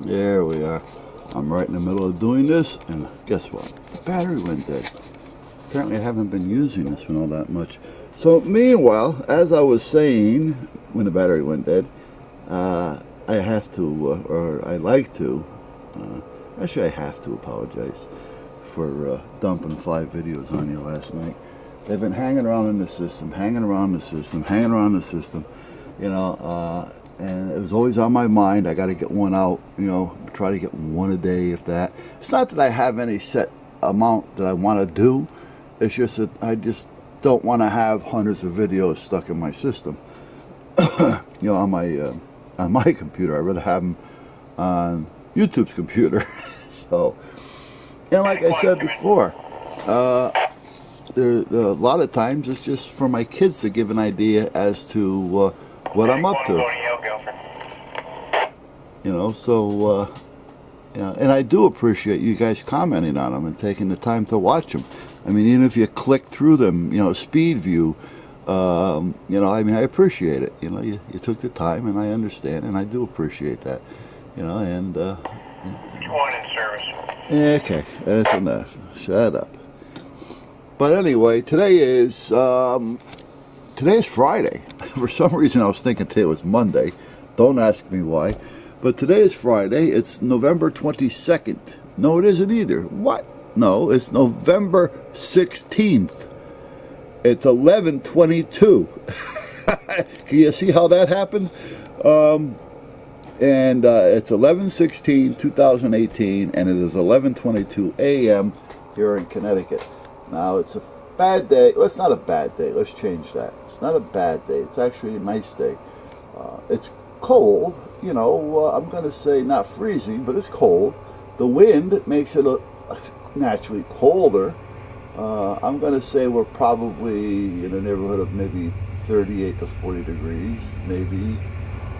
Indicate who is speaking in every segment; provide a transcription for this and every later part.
Speaker 1: There we are. I'm right in the middle of doing this, and guess what? The battery went dead. Apparently I haven't been using this one all that much. So meanwhile, as I was saying, when the battery went dead, I have to, or I like to, actually I have to apologize for dumping 5 videos on you last night. They've been hanging around in the system, hanging around the system, you know, and it was always on my mind. I got to get one out, you know, try to get one a day, if that. It's not that I have any set amount that I want to do. It's just that I just don't want to have hundreds of videos stuck in my system. You know, on my computer. I'd rather have them on YouTube's computer. So, and like I said before, a lot of times it's just for my kids to give an idea as to what I'm up to. You know, so, yeah, and I do appreciate you guys commenting on them and taking the time to watch them. I mean, even if you click through them, you know, speed view, you know, I mean, I appreciate it. You know, you took the time, and I understand, and I do appreciate that. You know, and...
Speaker 2: You want in service.
Speaker 1: Okay, that's enough. Shut up. But anyway, today is Friday. For some reason, I was thinking today was Monday. Don't ask me why. But today is Friday. It's November 22nd. No, it isn't either. What? No, it's November 16th. It's 11:22. Can you see how that happened? And it's 11/16/2018, and it is 11:22 a.m. here in Connecticut. Now, it's a bad day. Well, it's not a bad day. Let's change that. It's not a bad day. It's actually a nice day. It's cold. You know, I'm going to say not freezing, but it's cold. The wind makes it naturally colder. I'm going to say we're probably in the neighborhood of maybe 38 to 40 degrees, maybe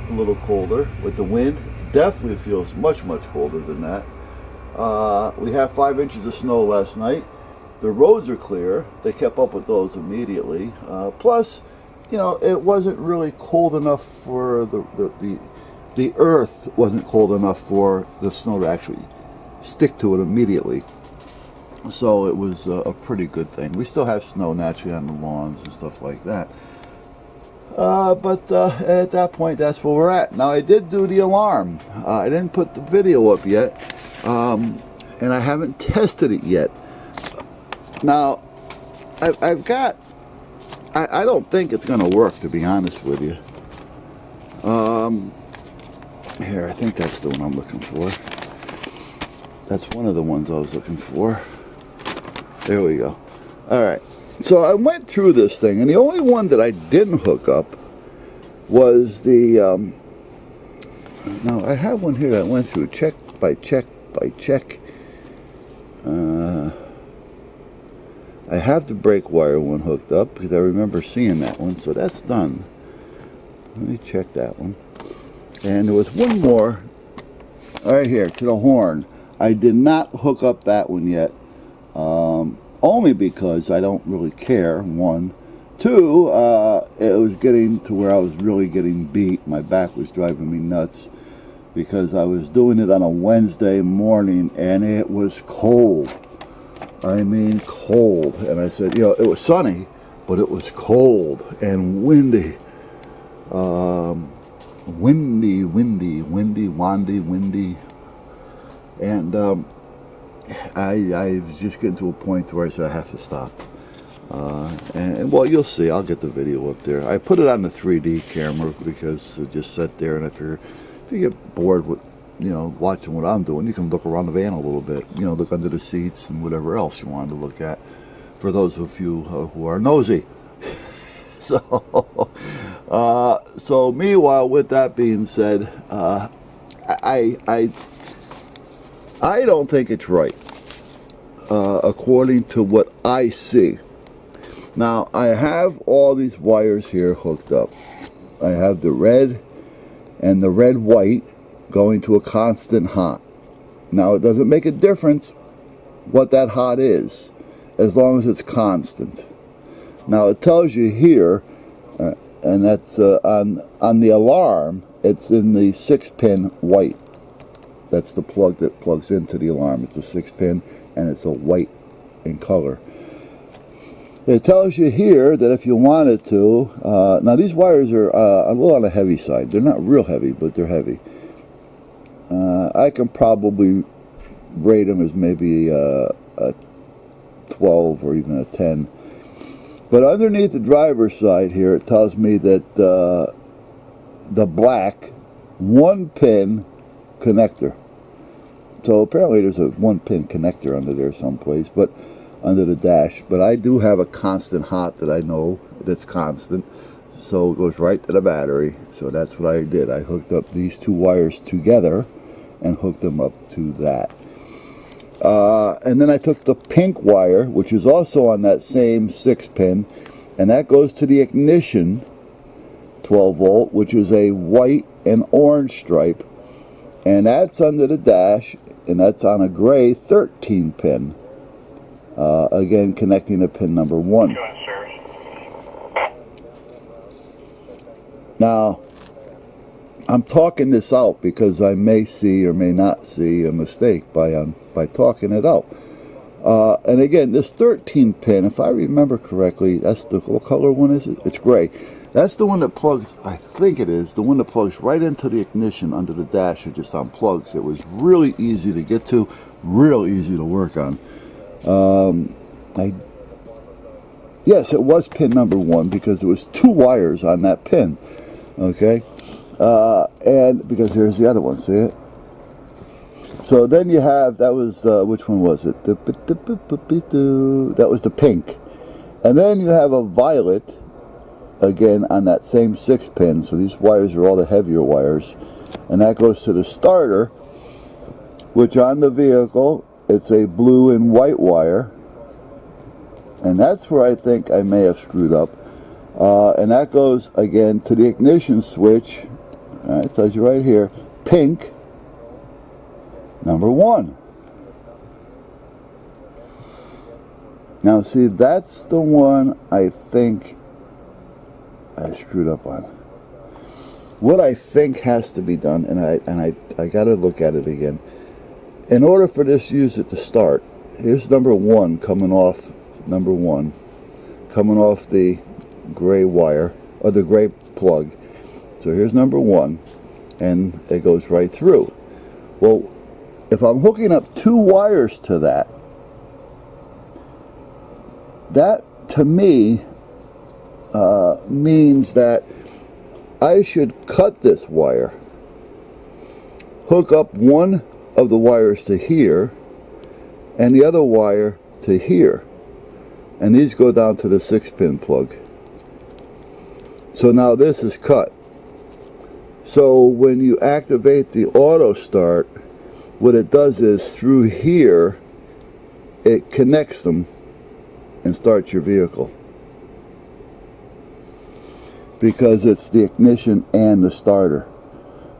Speaker 1: a little colder. With the wind, definitely feels much, much colder than that. We had 5 inches of snow last night. The roads are clear. They kept up with those immediately. Plus, you know, it wasn't really cold enough for the earth wasn't cold enough for the snow to actually stick to it immediately. So it was a pretty good thing. We still have snow naturally on the lawns and stuff like that. But at that point, that's where we're at. Now, I did do the alarm. I didn't put the video up yet, and I haven't tested it yet. Now, I've got... I don't think it's going to work, to be honest with you. Here, I think that's the one I'm looking for. That's one of the ones I was looking for. There we go. All right. So I went through this thing, and the only one that I didn't hook up was the... now, I have one here that I went through check by check by check. I have the brake wire one hooked up because I remember seeing that one, so that's done. Let me check that one. And there was one more right here to the horn. I did not hook up that one yet, only because I don't really care, 1. 2, it was getting to where I was really getting beat. My back was driving me nuts because I was doing it on a Wednesday morning, and it was cold. I mean cold. And I said, you know, it was sunny, but it was cold and windy. Windy. And I was just getting to a point where I said I have to stop. And well, you'll see. I'll get the video up there. I put it on the 3D camera because it just sat there, and I figure if you get bored with, you know, watching what I'm doing, you can look around the van a little bit. You know, look under the seats and whatever else you wanted to look at. For those of you who are nosy. So meanwhile, with that being said, I don't think it's right, according to what I see. Now, I have all these wires here hooked up. I have the red and the red-white going to a constant hot. Now, it doesn't make a difference what that hot is, as long as it's constant. Now, it tells you here, and that's on the alarm, it's in the 6-pin white. That's the plug that plugs into the alarm. It's a 6-pin, and it's a white in color. It tells you here that if you wanted to, now these wires are a little on the heavy side. They're not real heavy, but they're heavy. I can probably rate them as maybe a 12 or even a 10. But underneath the driver's side here, it tells me that the black 1-pin connector. So apparently there's a 1-pin connector under there someplace, but under the dash. But I do have a constant hot that I know that's constant, so it goes right to the battery. So that's what I did. I hooked up these two wires together and hooked them up to that. And then I took the pink wire, which is also on that same 6-pin, and that goes to the ignition 12-volt, which is a white and orange stripe, and that's under the dash, and that's on a gray 13-pin. Again, connecting to pin number 1.
Speaker 2: Two in service.
Speaker 1: Now, I'm talking this out because I may see or may not see a mistake by talking it out. And again, this 13-pin, if I remember correctly, that's the, what color one is it? It's gray. That's the one that plugs, I think it is, the one that plugs right into the ignition under the dash. It just unplugs. It was really easy to get to, real easy to work on. Yes, it was pin number 1 because there was 2 wires on that pin. Okay, and because there's the other one, see it? So then you have, that was, which one was it? That was the pink. And then you have a violet, again, on that same 6-pin. So these wires are all the heavier wires. And that goes to the starter, which on the vehicle, it's a blue and white wire. And that's where I think I may have screwed up. And that goes, again, to the ignition switch. All right, it tells you right here, pink, number 1. Now, see, that's the one I think I screwed up on. What I think has to be done, and I got to look at it again. In order for this user to start, here's number 1 coming off, number 1, coming off the gray wire, or the gray plug. So here's number 1, and it goes right through. Well, if I'm hooking up 2 wires to that, that to me means that I should cut this wire, hook up one of the wires to here, and the other wire to here. And these go down to the 6-pin plug. So now this is cut. So when you activate the auto start, what it does is through here, it connects them and starts your vehicle. Because it's the ignition and the starter.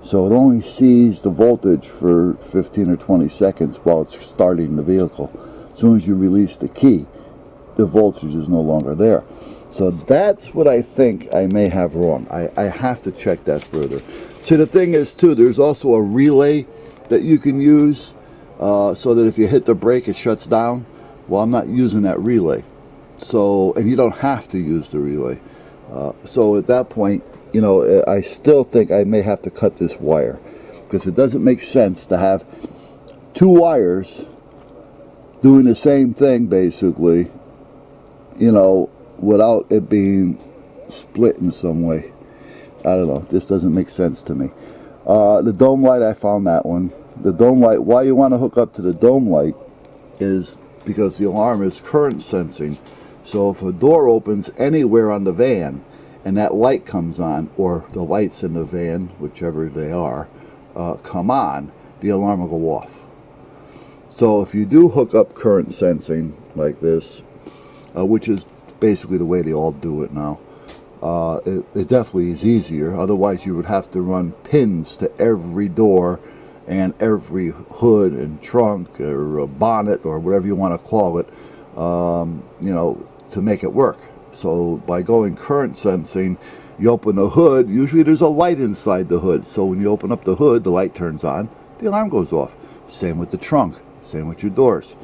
Speaker 1: So it only sees the voltage for 15 or 20 seconds while it's starting the vehicle. As soon as you release the key, the voltage is no longer there. So that's what I think I may have wrong. I have to check that further. See, the thing is, too, there's also a relay that you can use so that if you hit the brake, it shuts down. Well, I'm not using that relay. So, and you don't have to use the relay. So at that point, you know, I still think I may have to cut this wire because it doesn't make sense to have 2 wires doing the same thing, basically, you know, without it being split in some way. I don't know. This doesn't make sense to me. The dome light, I found that one. The dome light, why you want to hook up to the dome light is because the alarm is current sensing. So if a door opens anywhere on the van and that light comes on, or the lights in the van, whichever they are, come on, the alarm will go off. So if you do hook up current sensing like this, which is basically the way they all do it now, it definitely is easier. Otherwise you would have to run pins to every door and every hood and trunk or a bonnet or whatever you want to call it, you know, to make it work. So by going current sensing, you open the hood, usually there's a light inside the hood. So when you open up the hood, the light turns on the alarm goes off. Same with the trunk, same with your doors.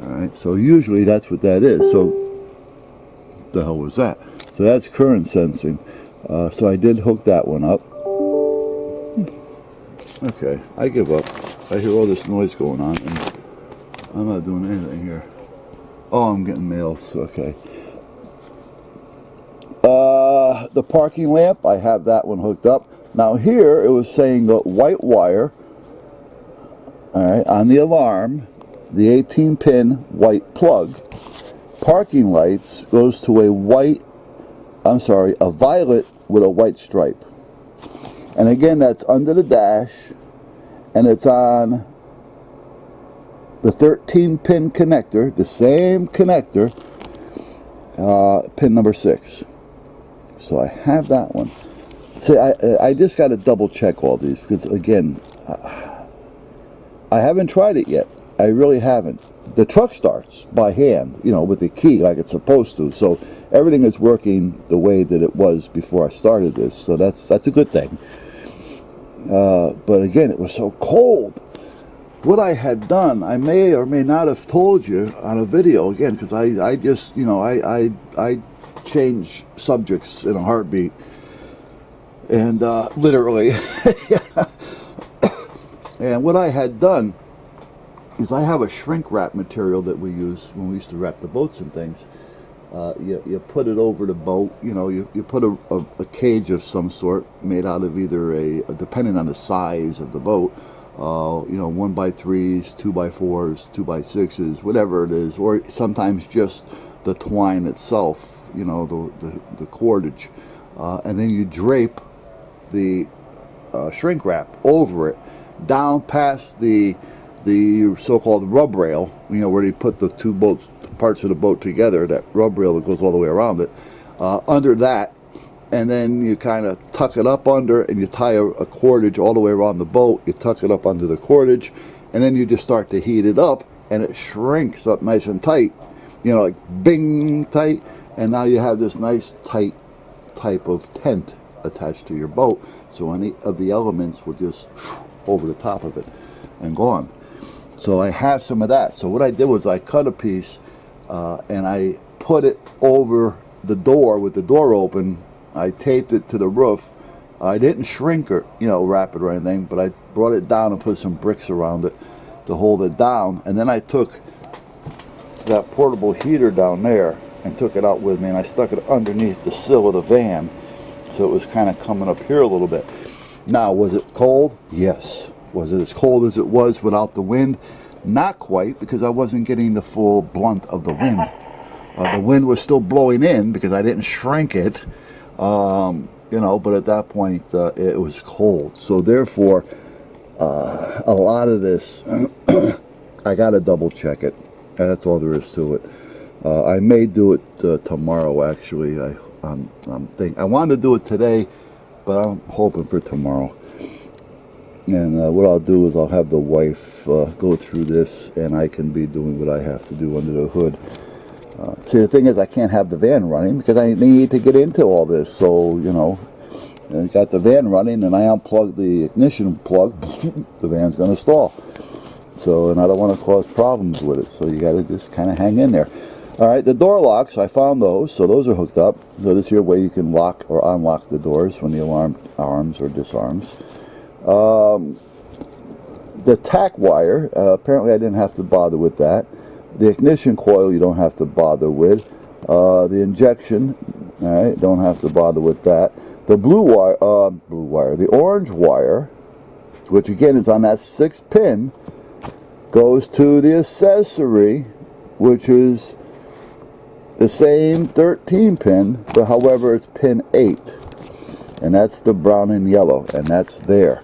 Speaker 1: All right, so usually that's what that is. So what the hell was that? So that's current sensing. So I did hook that one up. Okay, I give up. I hear all this noise going on, and I'm not doing anything here. Oh, I'm getting mails. Okay. The parking lamp, I have that one hooked up. Now here, it was saying the white wire, all right, on the alarm, the 18-pin white plug. Parking lights goes to a violet with a white stripe. And again, that's under the dash, and it's on the 13-pin connector, the same connector, pin number 6. So I have that one. See, I just got to double check all these, because again, I haven't tried it yet. I really haven't. The truck starts by hand, you know, with the key like it's supposed to. So everything is working the way that it was before I started this. So that's a good thing. But again, it was so cold. What I had done, I may or may not have told you on a video again, because I just, you know, I change subjects in a heartbeat, and literally. And what I had done is I have a shrink wrap material that we use when we used to wrap the boats and things. You put it over the boat, you know, you put a cage of some sort made out of either depending on the size of the boat, you know, 1x3s, 2x4s, 2x6s, whatever it is, or sometimes just the twine itself, you know, the cordage, and then you drape the shrink wrap over it, down past the so-called rub rail, you know, where they put the two parts of the boat together, that rub rail that goes all the way around it, under that, and then you kind of tuck it up under, and you tie a cordage all the way around the boat. You tuck it up under the cordage, and then you just start to heat it up, and it shrinks up nice and tight, you know, like bing tight, and now you have this nice tight type of tent attached to your boat, so any of the elements will just over the top of it and gone. So I have some of that. So what I did was I cut a piece and I put it over the door with the door open. I taped it to the roof. I didn't shrink or, you know, wrap it or anything, but I brought it down and put some bricks around it to hold it down. And then I took that portable heater down there and took it out with me, and I stuck it underneath the sill of the van, so it was kind of coming up here a little bit. Now, was it cold? Yes. Was it as cold as it was without the wind? Not quite, because I wasn't getting the full blunt of the wind. The wind was still blowing in because I didn't shrink it, you know, but at that point it was cold. So therefore, a lot of this, I got to double check it. That's all there is to it. I may do it tomorrow, actually. I wanted to do it today, but I'm hoping for tomorrow. And what I'll do is I'll have the wife go through this, and I can be doing what I have to do under the hood. See, the thing is, I can't have the van running because I need to get into all this. So, you know, I got the van running, and I unplug the ignition plug, the van's going to stall. So, and I don't want to cause problems with it. So you got to just kind of hang in there. All right, the door locks, I found those. So those are hooked up. So this here way you can lock or unlock the doors when the alarm arms or disarms. The tack wire, apparently I didn't have to bother with that. The ignition coil you don't have to bother with. The injection, all right, don't have to bother with that. The the orange wire, which again is on that 6th pin, goes to the accessory, which is the same 13 pin, but however it's pin 8. And that's the brown and yellow, and that's there.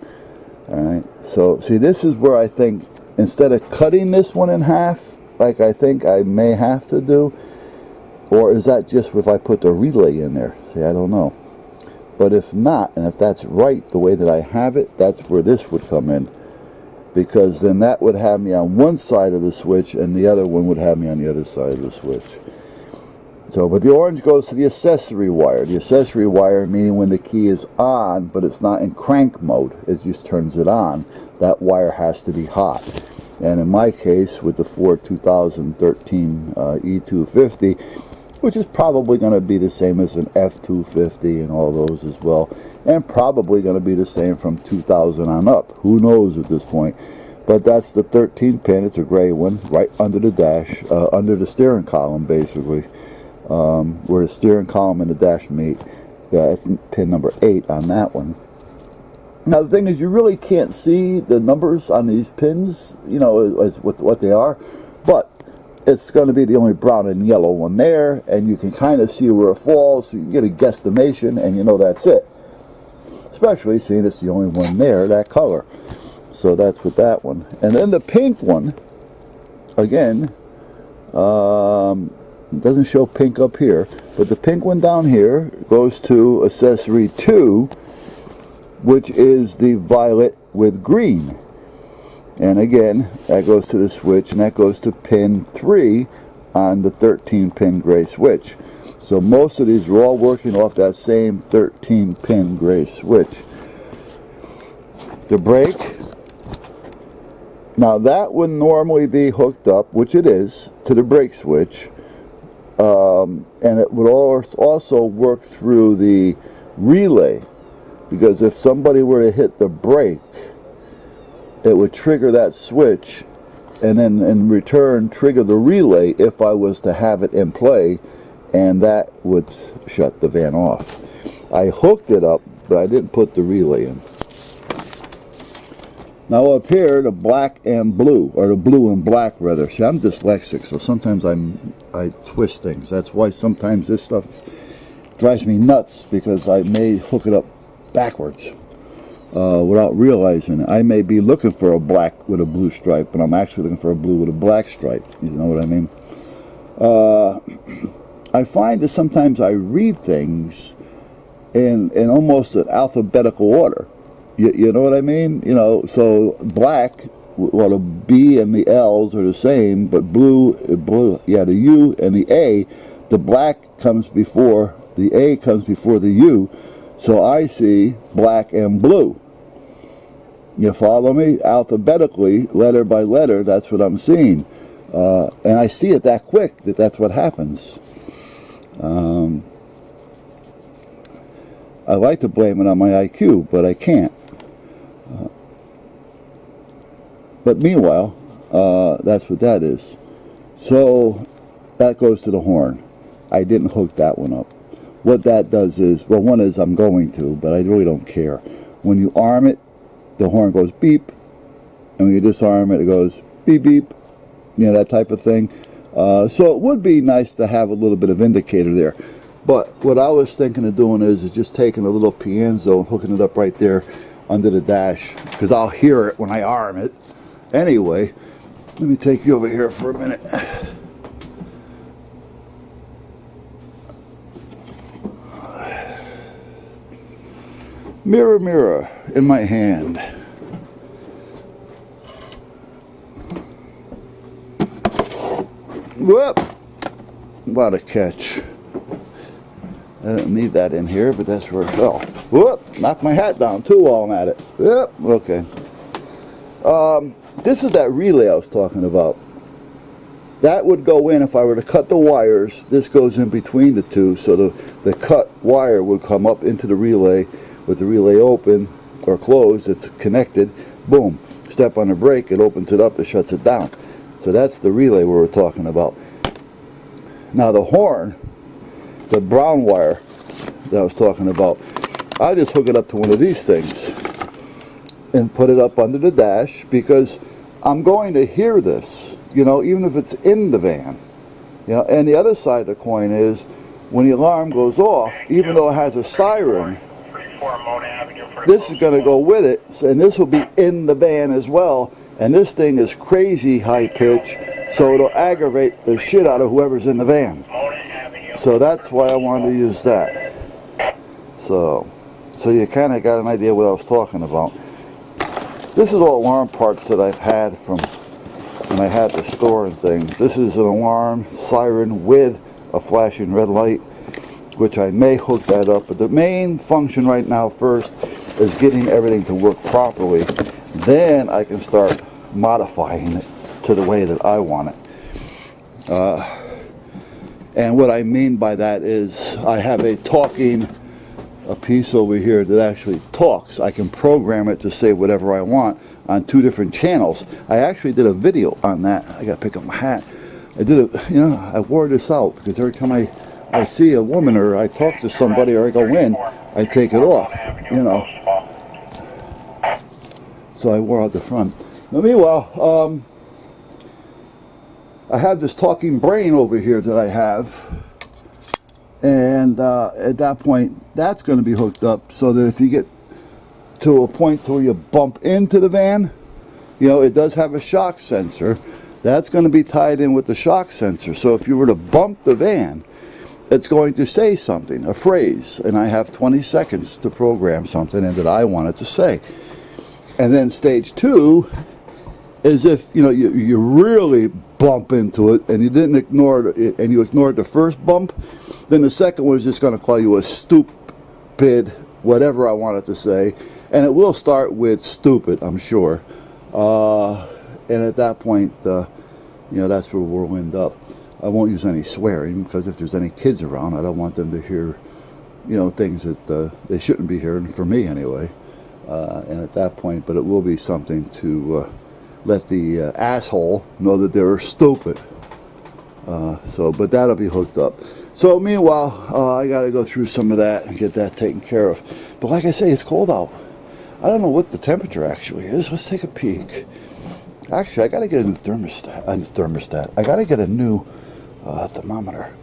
Speaker 1: Alright, so see, this is where I think, instead of cutting this one in half, like I think I may have to do, or is that just if I put the relay in there? See, I don't know. But if not, and if that's right, the way that I have it, that's where this would come in. Because then that would have me on one side of the switch, and the other one would have me on the other side of the switch. So, but the orange goes to the accessory wire. The accessory wire meaning when the key is on, but it's not in crank mode, it just turns it on. That wire has to be hot. And in my case, with the Ford 2013 E250, which is probably going to be the same as an F250 and all those as well, and probably going to be the same from 2000 on up. Who knows at this point? But that's the 13 pin. It's a gray one, right under the dash, under the steering column, basically, where the steering column and the dash meet. That's pin number 8 on that one. Now the thing is, you really can't see the numbers on these pins, you know, as what they are, but it's going to be the only brown and yellow one there, and you can kind of see where it falls, so you can get a guesstimation, and you know that's it. Especially seeing it's the only one there, that color. So that's with that one. And then the pink one, again, it doesn't show pink up here, but the pink one down here goes to accessory 2, which is the violet with green. And again, that goes to the switch, and that goes to pin 3 on the 13 pin gray switch. So most of these are all working off that same 13 pin gray switch. The brake, now that would normally be hooked up, which it is, to the brake switch, and it would also work through the relay, because if somebody were to hit the brake, it would trigger that switch, and then in return trigger the relay if I was to have it in play, and that would shut the van off. I hooked it up, but I didn't put the relay in. Now up here, the black and blue, or the blue and black rather. See, I'm dyslexic, so sometimes I twist things. That's why sometimes this stuff drives me nuts, because I may hook it up backwards without realizing it. I may be looking for a black with a blue stripe, but I'm actually looking for a blue with a black stripe. You know what I mean? I find that sometimes I read things in almost an alphabetical order. You know what I mean? You know, so black, well, the B and the L's are the same, but blue, yeah, the U and the A, the black comes before, the A comes before the U, so I see black and blue. You follow me? Alphabetically, letter by letter, that's what I'm seeing. And I see it that quick, that's what happens. I like to blame it on my IQ, but I can't. But meanwhile, that's what that is. So that goes to the horn. I didn't hook that one up. What that does is, well, one is I'm going to, but I really don't care. When you arm it, the horn goes beep, and when you disarm it, it goes beep beep. You know, that type of thing. So it would be nice to have a little bit of indicator there. But what I was thinking of doing is just taking a little Pienzo and hooking it up right there under the dash, because I'll hear it when I arm it. Anyway, let me take you over here for a minute. Mirror, mirror in my hand. Whoop! What a catch. I didn't need that in here, but that's where it fell. Whoop! Knocked my hat down too while I'm at it. Whoop! Okay. This is that relay I was talking about. That would go in if I were to cut the wires. This goes in between the two, so the cut wire would come up into the relay with the relay open or closed. It's connected. Boom. Step on the brake, it opens it up, it shuts it down. So that's the relay we were talking about. Now the horn, the brown wire that I was talking about, I just hook it up to one of these things and put it up under the dash, because I'm going to hear this, you know, even if it's in the van. You know, and the other side of the coin is, when the alarm goes off, even though it has a siren, this is going to go with it, and this will be in the van as well. And this thing is crazy high pitch, so it'll aggravate the shit out of whoever's in the van. So that's why I wanted to use that. So you kind of got an idea what I was talking about. This is all alarm parts that I've had from when I had the store and things. This is an alarm siren with a flashing red light, which I may hook that up. But the main function right now first is getting everything to work properly. Then I can start modifying it to the way that I want it. And what I mean by that is I have a piece over here that actually talks. I can program it to say whatever I want on 2 different channels. I actually did a video on that. I gotta pick up my hat. I did it, I wore this out because every time I see a woman or I talk to somebody or I go in, I take it off, So I wore out the front. Now, meanwhile, I have this talking brain over here that I have. And at that point, that's going to be hooked up so that if you get to a point where you bump into the van, it does have a shock sensor. That's going to be tied in with the shock sensor. So if you were to bump the van, it's going to say something, a phrase, and I have 20 seconds to program something and that I want it to say. And then stage 2 is if you really bump into it and you didn't ignore it and you ignored the first bump, then the second one is just going to call you a stupid, whatever I want it to say, and it will start with stupid, I'm sure. And at that point, that's where we'll end up. I won't use any swearing because if there's any kids around, I don't want them to hear, things that they shouldn't be hearing, for me anyway. And at that point, but it will be something to let the asshole know that they're stupid. But that'll be hooked up. So meanwhile, I got to go through some of that and get that taken care of. But like I say, it's cold out. I don't know what the temperature actually is. Let's take a peek. Actually, I got to get a new thermostat. I got to get a new thermometer.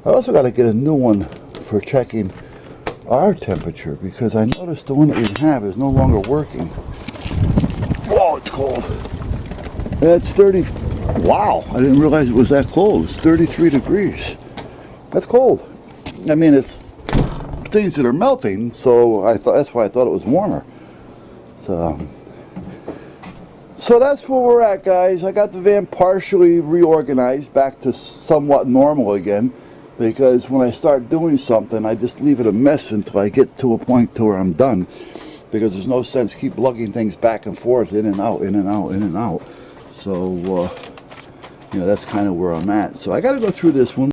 Speaker 1: I also got to get a new one for checking our temperature because I noticed the one that we have is no longer working. Whoa, it's cold. It's 30. Wow, I didn't realize it was that cold. It's 33 degrees. That's cold. I mean, it's things that are melting, so that's why I thought it was warmer. So that's where we're at, guys. I got the van partially reorganized back to somewhat normal again, because when I start doing something, I just leave it a mess until I get to a point to where I'm done, because there's no sense keep lugging things back and forth, in and out, in and out, in and out. So that's kind of where I'm at. So I got to go through this one.